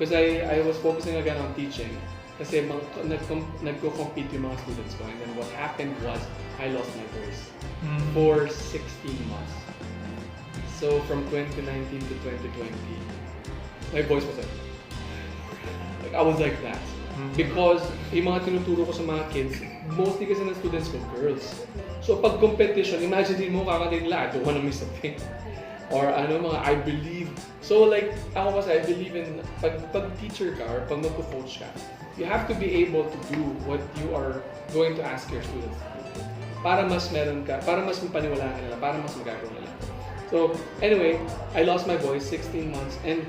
Because I was focusing again on teaching. Kasi nagko-compete yung mga students ko. And then what happened was, I lost my voice for 16 months. So from 2019 to 2020, my voice was like I was like that. Because yung mga tinuturo ko sa mga kids, mostly kasi ng students ko, girls. So pag competition, imagine mo kakating lahat, I don't wanna miss a thing. Or mga I believe. So like, ako kasi I believe in, pag teacher ka or pag magpo-coach ka, you have to be able to do what you are going to ask your students. Para mas meron ka, para mas mapaniwalaan nila, para mas magagawa nila. So anyway, I lost my voice 16 months and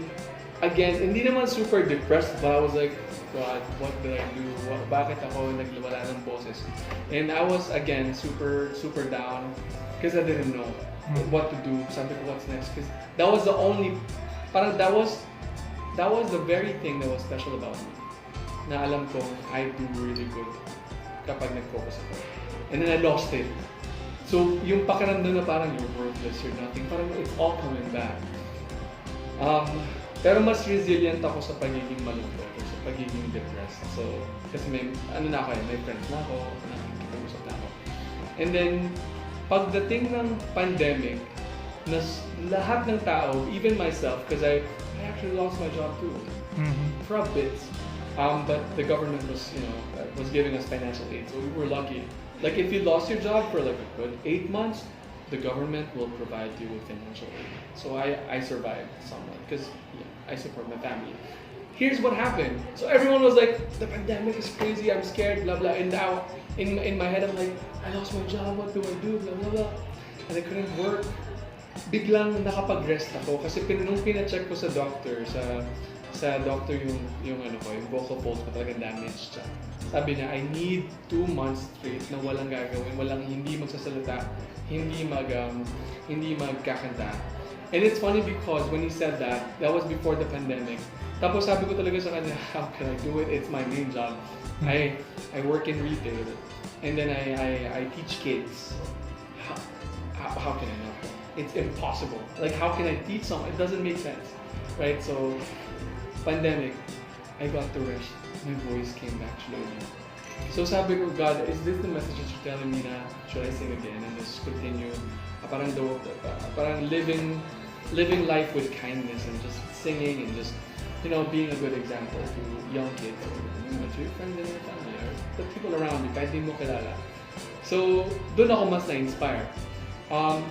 again, hindi naman super depressed, but I was like, God, what did I do? Bakit ako naglawala ng boses? And I was again super down because I didn't know what to do. Sabi ko, what's next? Because that was the only, parang that was the very thing that was special about me. Na alam ko, I do really good kapag nag-focus ako. And then I lost it. So, yung pakiramdam na parang you're worthless, you're nothing, parang it's all coming back. Pero mas resilient ako sa pagiging malungkot o sa pagiging depressed. So, kasi may friends na ako, nakikipag-usap na ako. And then, pagdating ng pandemic, lahat ng tao, even myself, because I actually lost my job too, for a bit. But the government was giving us financial aid, so we were lucky. Like if you lost your job for like a good 8 months, the government will provide you with financial aid. So I survived somewhat because I support my family. Here's what happened. So everyone was like, the pandemic is crazy, I'm scared, blah blah. And now in my head I'm like, I lost my job, what do I do, blah blah blah. And I couldn't work. Biglang nakapag-rest ako kasi nung pina-check ko sa doctor, sa doctor yung vocal folds ko talagang damaged siya. Sabi niya, I need 2 months straight na walang gagawin, hindi magsasalita, hindi magkakanta. And it's funny because when he said that was before the pandemic. Tapos sabi ko talaga sa kanya, how can I do it? It's my main job. I work in retail and then I teach kids. How can I not? It's impossible. Like how can I teach someone? It doesn't make sense, right? So pandemic, I got to rest. My voice came back slowly. So sabi ko, God, is this the message that you're telling me na should I sing again and just continue? Parang living life with kindness and just singing and just being a good example to young kids or to your friends and your family or the people around you kahit di mo kilala. So doon ako mas na-inspire.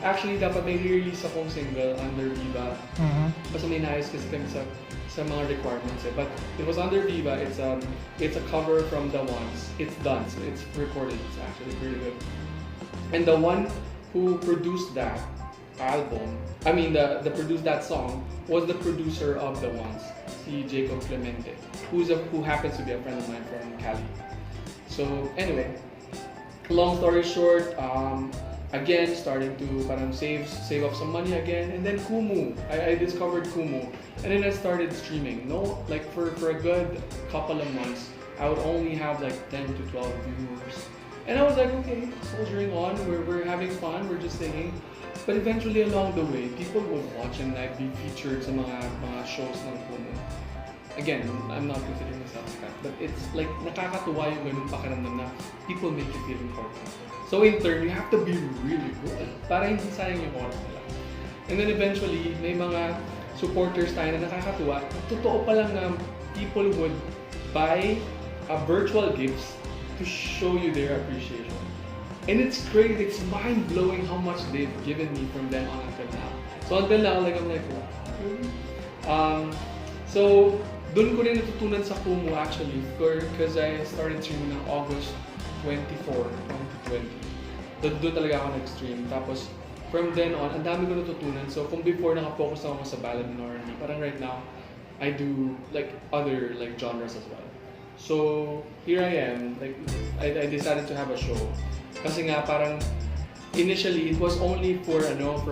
Actually, dapat may release akong single under Viva. Basta may naayos kasi kami sa mga requirements but it was under Viva. It's a cover from The Ones. It's done, so it's recorded. It's actually pretty good. And the one who produced that album, the produced that song was the producer of The Ones, si Jacob Clemente, who happens to be a friend of mine from Cali. So anyway, long story short, again, starting to save up some money again, and then KUMU. I discovered KUMU, and then I started streaming. For a good couple of months, I would only have 10 to 12 viewers, and I was like, okay, soldiering on. We're having fun. We're just singing, but eventually along the way, people would watch and I'd be featured sa mga shows ng KUMU. Again, I'm not considering myself a fan, but it's like nakakatuwa yung ganun pakiramdam na people make you feel important. So in turn, you have to be really good para hindi sayang yung oras nila. And then eventually, may mga supporters tayo na nakakatuwa. Totoo pa lang na people would buy virtual gifts to show you their appreciation. And it's great, it's mind-blowing how much they've given me from then on until now. So until now, I'm like, wow, really? So, doon ko rin natutunan sa KUMU actually because I started streaming on August 24, 2020. Doon talaga ako nag-stream. Tapos, from then on, ang dami ko natutunan. So, kung before naka-focus ako sa ballad and R&B, parang right now, I do other genres as well. So, here I am. I decided to have a show. Kasi nga, parang initially, it was only for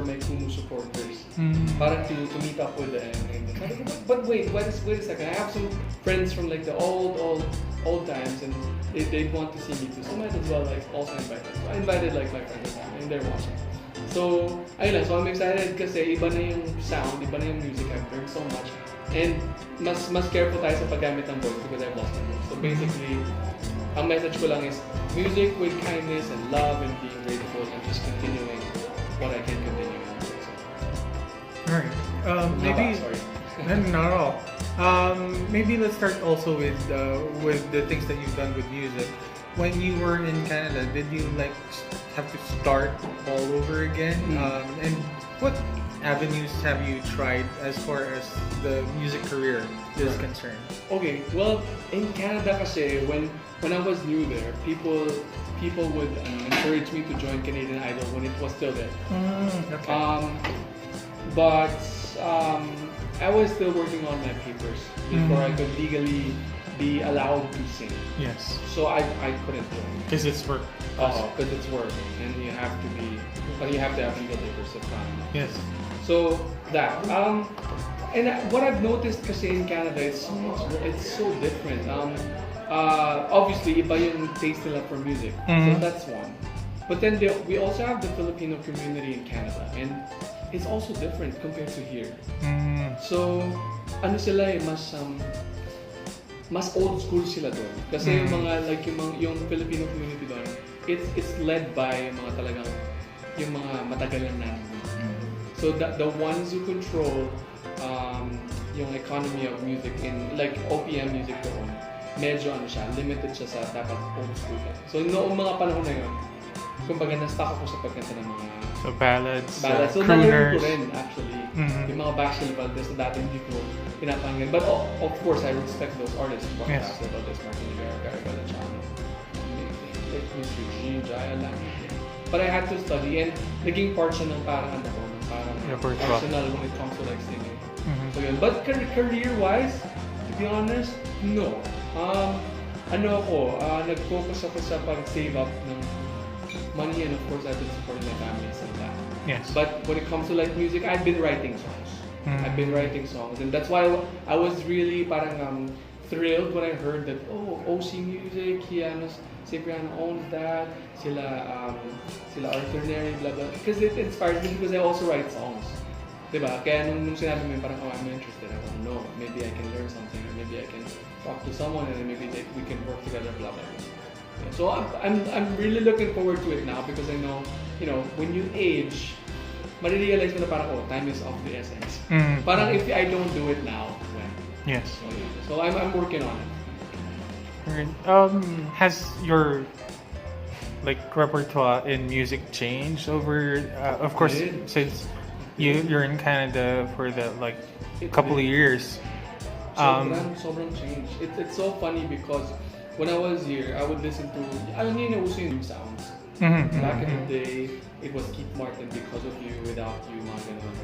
my KUMU supporters. Parang to meet up with them. But wait a second. I have some friends from the old times, and they want to see me too. So I might as well also invite them. So I invited my friends and family, and they're watching. So ayun lang. So I'm excited kasi iba na yung sound, iba na yung music. I've learned so much. And mas careful tayo sa paggamit ng voice because I've lost my voice. So basically, ang message ko lang is music with kindness and love and being grateful and just continuing what I can continue. Alright. Maybe Sorry. not at all. Maybe let's start also with the things that you've done with music. When you were in Canada, did you like have to start all over again? And what avenues have you tried as far as the music career is concerned? Okay, well, in Canada kasi, when I was new there, people would encourage me to join Canadian Idol when it was still there. Okay. But I was still working on my papers before I could legally be allowed to sing. Yes. So I couldn't join. Because it's work. Because it's work, and you have to have legal papers to file. Yes. So that and what I've noticed kasi in Canada, it's so different. Obviously, iba yung taste nila for music, so that's one. But then we also have the Filipino community in Canada, and it's also different compared to here. So ano sila mas old school sila doon. Kasi yung mga like yung Filipino community doon, it's led by mga talagang yung mga matagalan na. So the ones who control yung economy of music in like OPM music doon, medyo limited siya sa dapat old school. So noong mga panahon na yun, kumbaga na-stuck ako sa pagkanta ng mga ballads, so crooners. ko rin actually yung mga Basil Valdez na dati hindi ko pinapanggan. But of course, I respect those artists. Yes. Basil Valdez, Martin Rivera, Gary Valenciano, like Miss Regine, Jaya lang. But I had to study and naging part siya ng parang arsenal when it comes to like singing. So yun. But career-wise, to be honest, no. Nag-focus ako sa pag-save up ng money, and of course I've been supporting my family and that. Yes. But when it comes to like music, I've been writing songs. I've been writing songs, and that's why I was really parang thrilled when I heard that OC Music, Cipriano owns that, sila Arthur Neri, blah blah. Because it inspired me because I also write songs. Diba? Kaya nung sinabi mo parang I'm interested, I want to know, maybe I can learn something, or maybe I can talk to someone, and then maybe we can work together, blah blah. So I'm really looking forward to it now because I know, when you age, marirealize mo na parang time is of the essence. Parang if I don't do it now, when? Yes. So I'm working on it. Alright. Has your repertoire in music changed over? Of course, since you're in Canada for the couple of years. Sobrang change. It's so funny because when I was here, I would listen to yung sounds. Back in the day, it was Keith Martin, Because of You, Without You, mga ganun.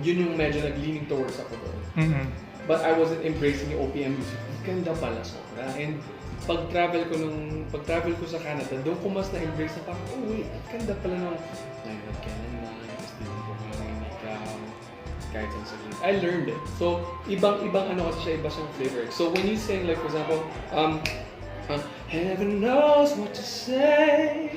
Yun yung medyo nag-leaning towards ako doon. But I wasn't embracing yung OPM music. Ganda pala sobra. And pag-travel ko sa Canada, doon ko mas na-embrace na parang, wait, ganda pala nung Leonard Kennedy, Stephen Bogani, ikaw, kahit sa saglit. I learned it. So, ibang kasi siya, iba siyang flavor. So, when you sing, like, for example, heaven knows what to say,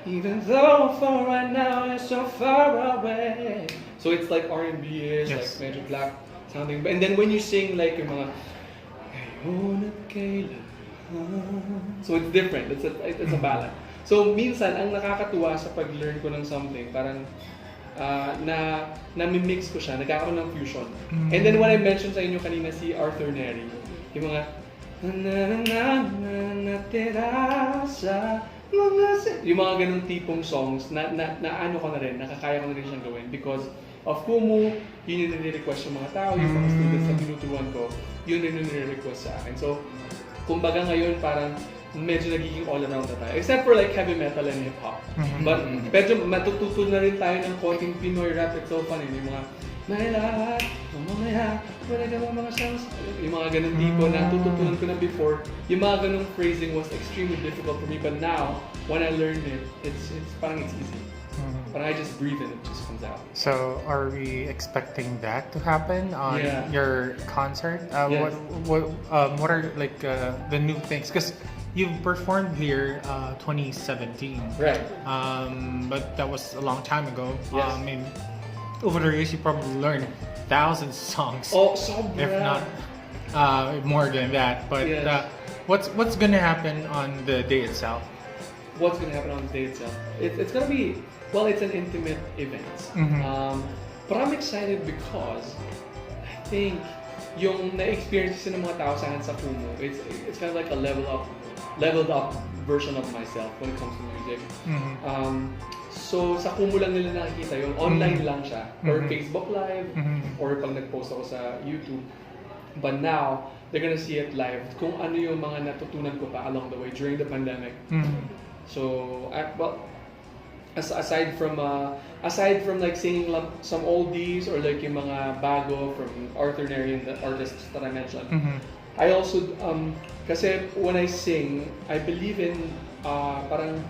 even though for right now you're so far away. So, it's like R&B-ish, like medyo black sounding. And then when you sing, like, yung mga, so it's different. It's a ballad. So, minsan, ang nakakatuwa sa pag-learn ko ng something, parang, na-mix ko siya, nagkakaroon ng fusion. And then when I mentioned sa inyo kanina si Arthur Neri, yung mga yung mga ganung tipong songs na ano ko na rin, nakakaya ko na rin siyang gawin because of KUMU, yun yung nire-request yung mga tao, yung mga students na tinuturuan ko, yun rin yung nire-request sa akin. So, kumbaga ngayon parang medyo nagiging all around na tayo. Except for like heavy metal and hip-hop. But medyo matututo na rin tayo ng konting Pinoy rap. It's so funny. Yung mga may lahat, mamamaya, wala ka mga songs. Yung mga ganun tipo na tututunan ko na before. Yung mga ganung phrasing was extremely difficult for me. But now, when I learned it, it's parang it's easy. Parang I just breathe and it just comes out. So, are we expecting that to happen on your concert? Yes. What are the new things? Because you've performed here 2017. Right. But that was a long time ago. Yes. I mean, over the years you probably learned thousands of songs. Oh, sobra. If not more than that. But Yes. what's gonna happen on the day itself? What's gonna happen on the day itself? It's gonna be, well, it's an intimate event. But I'm excited because I think yung na-experience ng mga tao sa akin sa KUMU, it's kind of like a leveled up version of myself when it comes to music. So sa KUMU lang nila nakikita yung online lang siya, or Facebook Live, or pag nag-post ako sa YouTube. But now, they're gonna see it live kung ano yung mga natutunan ko pa along the way during the pandemic. So, aside from like singing some oldies or like yung mga bago from ordinary artists that I mentioned, I also kasi when I sing, I believe in parang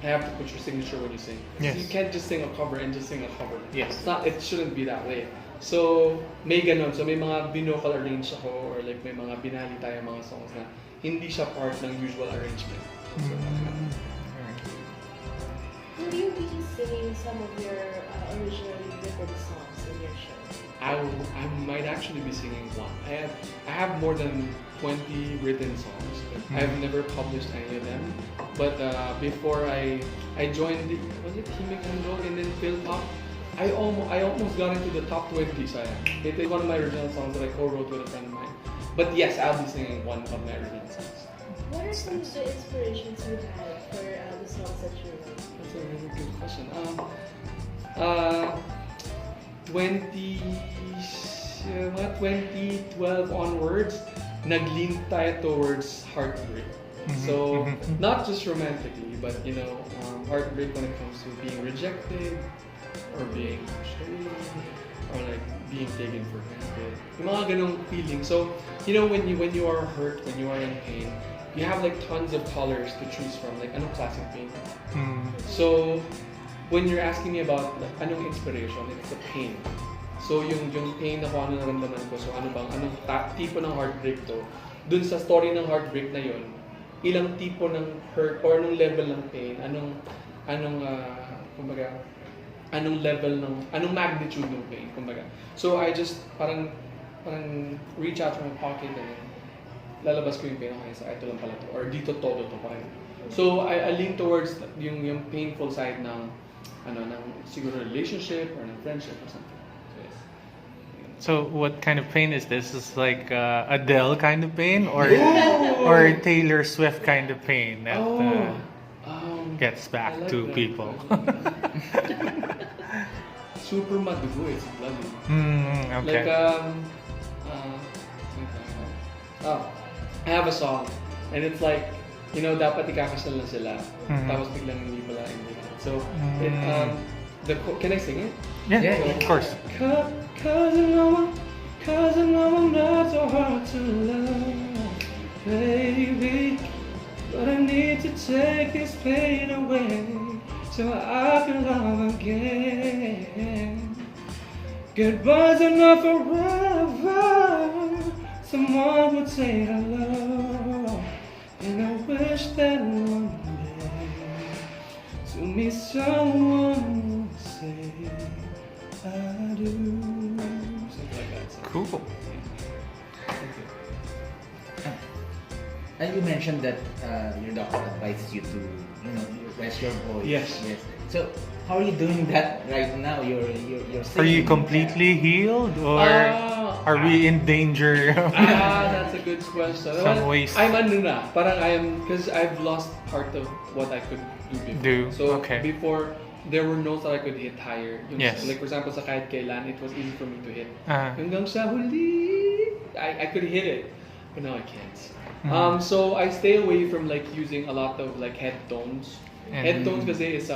I have to put your signature when you sing. Yes. You can't just sing a cover and just sing a cover. Yes. It shouldn't be that way. So, may ganun. So, may mga binocal arrange ako or like may mga binali tayo mga songs na hindi siya part ng usual arrangement. So, Will you be singing some of your originally written songs in your show? I might actually be singing one. I have more than 20 written songs. I've never published any of them. But before I joined, was it Himig Handog and then Phil Pop? I almost got into the top 20. So it is one of my original songs that I co-wrote with a friend of mine. But yes, I'll be singing one of my original songs. What are some of the inspirations you had for the songs that you wrote? That's a really good question. 2012 onwards, nag-lean tayo towards heartbreak. So, not just romantically, but heartbreak when it comes to being rejected, or being betrayed, or like being taken for granted. Yung mga ganong feeling. So, when you are hurt, when you are in pain, you have like tons of colors to choose from. Like, anong classic pain? So, when you're asking me about like, anong inspiration, it's the pain. So, yung pain na kung ano naramdaman ko, so anong tipo ng heartbreak to, dun sa story ng heartbreak na yun, ilang tipo ng hurt or anong level ng pain, anong magnitude ng pain, kumbaga. So I just parang reach out from my pocket and then lalabas ko yung pain, okay, so ito lang pala to, or dito todo to, parang. So I lean towards yung painful side ng siguro relationship or ng friendship or something. So yes. So what kind of pain is this? Is like Adele kind of pain, or Taylor Swift kind of pain that gets back like to that. people? Super madugo, it's bloody. Okay. Like I have a song and it's like dapat ikakasal na sila, tapos biglang hindi pala hindi. So can I sing it? Yeah, of course. Cause I know I'm not so hard to love, baby. But I need to take this pain away so I can love again. Goodbyes are not forever. Someone would say hello, and I wish that one day to me someone would say I do. Something like that. Cool. And you mentioned that your doctor advised you to, rest your voice. Yes. So how are you doing that right now? You're Are you singing. completely healed, or are we in danger? That's a good question. Some ways. I'm parang I am, because I've lost part of what I could do before. So okay. before, there were notes that I could hit higher. Yes. Like for example, sa kahit kailan, it was easy for me to hit. Uh-huh. Hanggang sa huli, I could hit it, but now I can't. So I stay away from like using a lot of like head tones. Head tones kasi is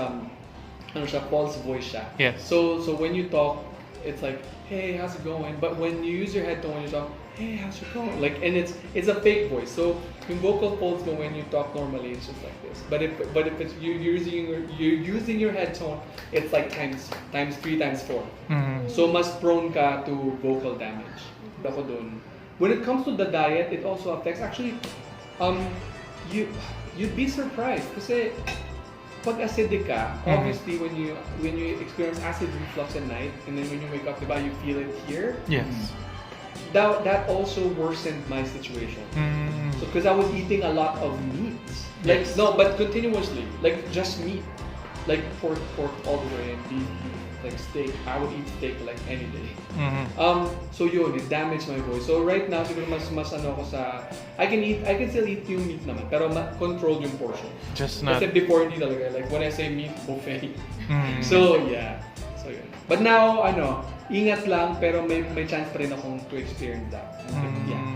false voice siya. Yes. So when you talk, it's like, hey, how's it going? But when you use your head tone, you talk, hey, how's it going? Like, and it's a fake voice. So yung vocal folds, but when you talk normally, it's just like this. But if it's you're using your head tone, it's like times 3, times 4. So mas prone ka to vocal damage. Ako dun. When it comes to the diet, it also affects. Actually, you'd be surprised kasi pag acidic ka, obviously when you experience acid reflux at night, and then when you wake up, diba, you feel it here. Yes. That also worsened my situation. So because I was eating a lot of meats, like no, but continuously, like just meat, like pork all the way, and beef, like steak. I would eat steak like any day. So yun, it damaged my voice. So right now, siguro mas ano ko sa, I can still eat yung meat naman, pero controlled yung portion. Just not. Kasi before hindi talaga, like when I say meat buffet. So yeah, so yun. But now, ingat lang, pero may chance pa rin akong to experience that. Yeah.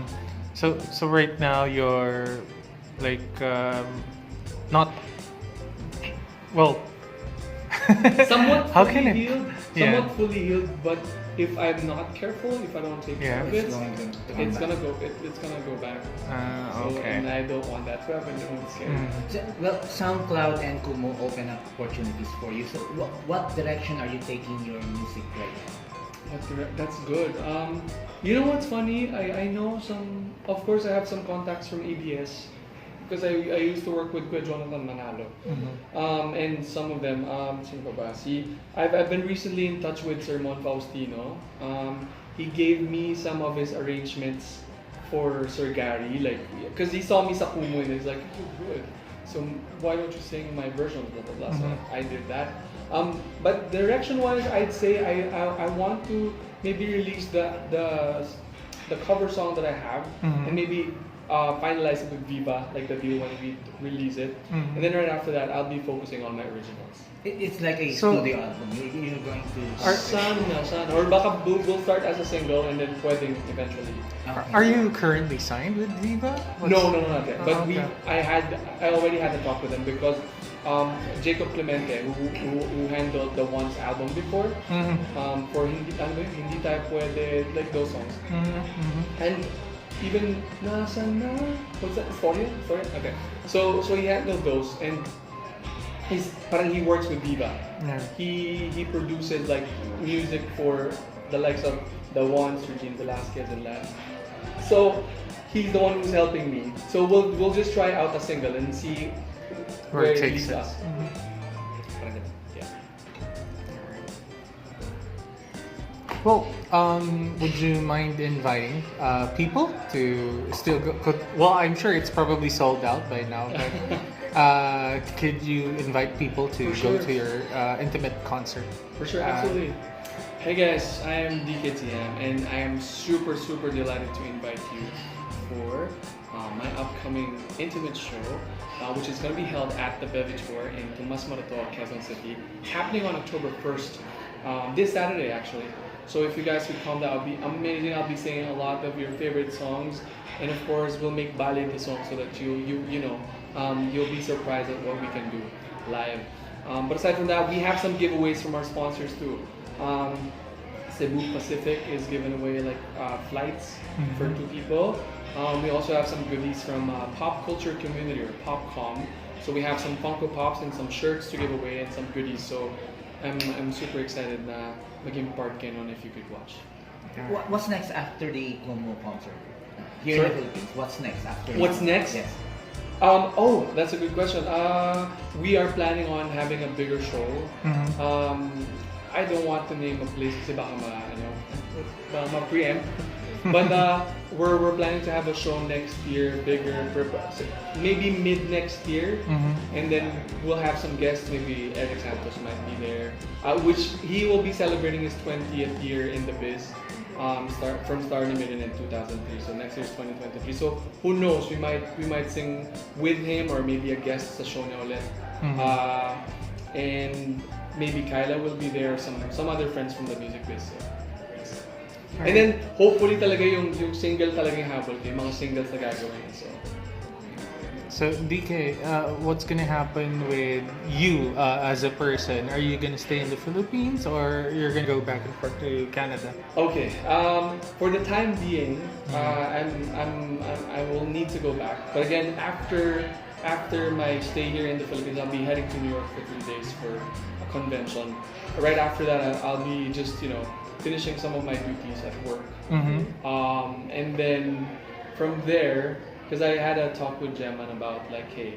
So right now you're like not well. Somewhat How can fully it? healed, fully healed, but if I'm not careful, if I don't take care of it, it's gonna go back. So, Okay. and I don't want that to happen. It's scary. So, well, SoundCloud and KUMU open up opportunities for you. So, what direction are you taking your music right now? That's good. You know what's funny? I know some. Of course, I have some contacts from ABS because I used to work with Jonathan Manalo. And some of them. Sino ba? I've been recently in touch with Sir Mon Faustino. He gave me some of his arrangements for Sir Gary, like because he saw me sa KUMU and he's like, "You're good. So why don't you sing my version?" Blah blah blah. So I did that. But direction-wise, I'd say I want to maybe release the cover song that I have, and maybe finalize it with Viva, like the deal when we release it. And then right after that, I'll be focusing on my originals. It's like a studio album. You're going to. Sana. Or baka we'll start as a single and then pwedeng eventually. Are you currently signed with Viva? No, not yet. But okay. I already had a talk with them because Jacob Clemente, who handled the Once album before, for Hindi Tayo Pwede, like those songs. And even Nasa Na, what's that? Story? Okay. So he handled those, and he works with Viva. Yeah. He produces like music for the likes of the Ones, Regine Velasquez, and that. So he's the one who's helping me. So we'll just try out a single and see where it takes leads it. us. Yeah. Well, would you mind inviting people to still go? Well, I'm sure it's probably sold out by now, but could you invite people to go to your intimate concert? For sure, absolutely. Hey guys, I am TIJAM, and I am super delighted to invite you for my upcoming intimate show, which is going to be held at the BEVITORE in Tomas Morato, Quezon City, happening on October 1st, this Saturday actually. So if you guys could come, that would be amazing. I'll be singing a lot of your favorite songs, and of course we'll make ballet the song so that you'll be surprised at what we can do live. But aside from that, we have some giveaways from our sponsors too. Cebu Pacific is giving away like flights for 2 people. We also have some goodies from Pop Culture Community or Popcom. So we have some Funko Pops and some shirts to give away and some goodies. So I'm super excited na maging part kayo nun if you could watch. What's next after the KUMU concert? Here in the Philippines, what's next after? What's next? Yes. That's a good question. We are planning on having a bigger show. I don't want to name a place kasi baka ma-preempt. But we're planning to have a show next year, bigger, maybe mid next year, and then we'll have some guests. Maybe Eric Santos might be there, which he will be celebrating his 20th year in the biz. From starting it in 2003, so next year is 2023. So who knows? We might sing with him or maybe a guest sa show niya ulit. And maybe Kyla will be there, some other friends from the music biz. So, yes. And then hopefully talaga yung single talaga yung habol, yung mga singles na gagawin. So DK, what's gonna happen with you as a person? Are you gonna stay in the Philippines or you're gonna go back and forth to Canada? Okay. For the time being, I will need to go back. But again, after my stay here in the Philippines, I'll be heading to New York for 3 days for a convention. Right after that, I'll be just finishing some of my duties at work. And then from there, because I had a talk with Gemman about like, hey,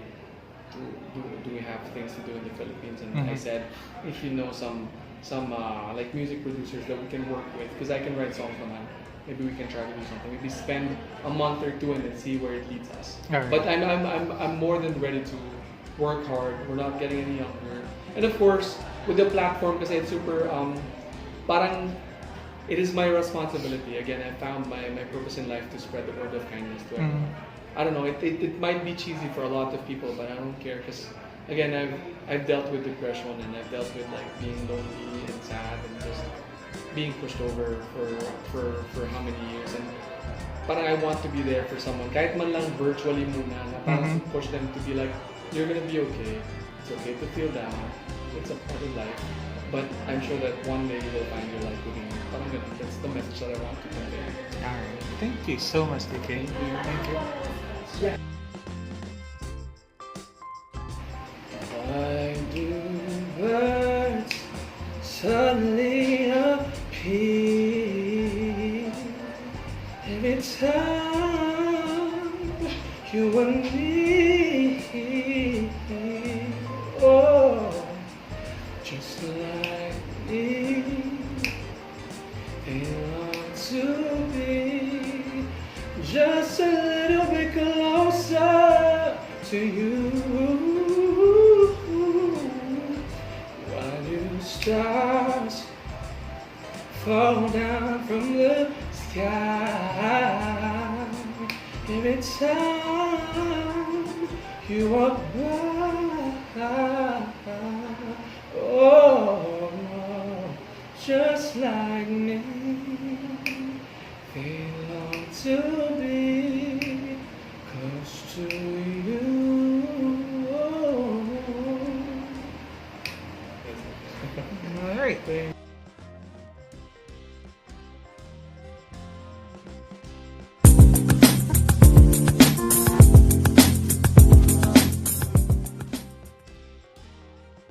do we have things to do in the Philippines? And I Mhm. said, if you know some like music producers that we can work with, because I can write songs naman. Maybe we can try to do something. Maybe spend a month or two and then see where it leads us. Alright. But I'm more than ready to work hard. We're not getting any younger. And of course, with the platform, kasi it's super, parang, it is my responsibility. Again, I found my purpose in life to spread the word of kindness to everyone. I don't know, it might be cheesy for a lot of people, but I don't care because, again, I've dealt with depression and I've dealt with like being lonely and sad and just being pushed over for how many years. And parang I want to be there for someone, kahit man lang virtually muna, na parang to push them to be like, you're gonna be okay. It's okay to feel down. It's a part of life. But I'm sure that one day you'll find your life within you. Parang ganun. That's the message that I want to convey. Alright. Thank you so much, DK. Thank you. Why do birds suddenly appear every time you and me? Oh, just like me, they want to be just a little bit closer to you. Why do stars fall down from the sky every time you walk by? Oh, just like me, they long to be close to you. Alright.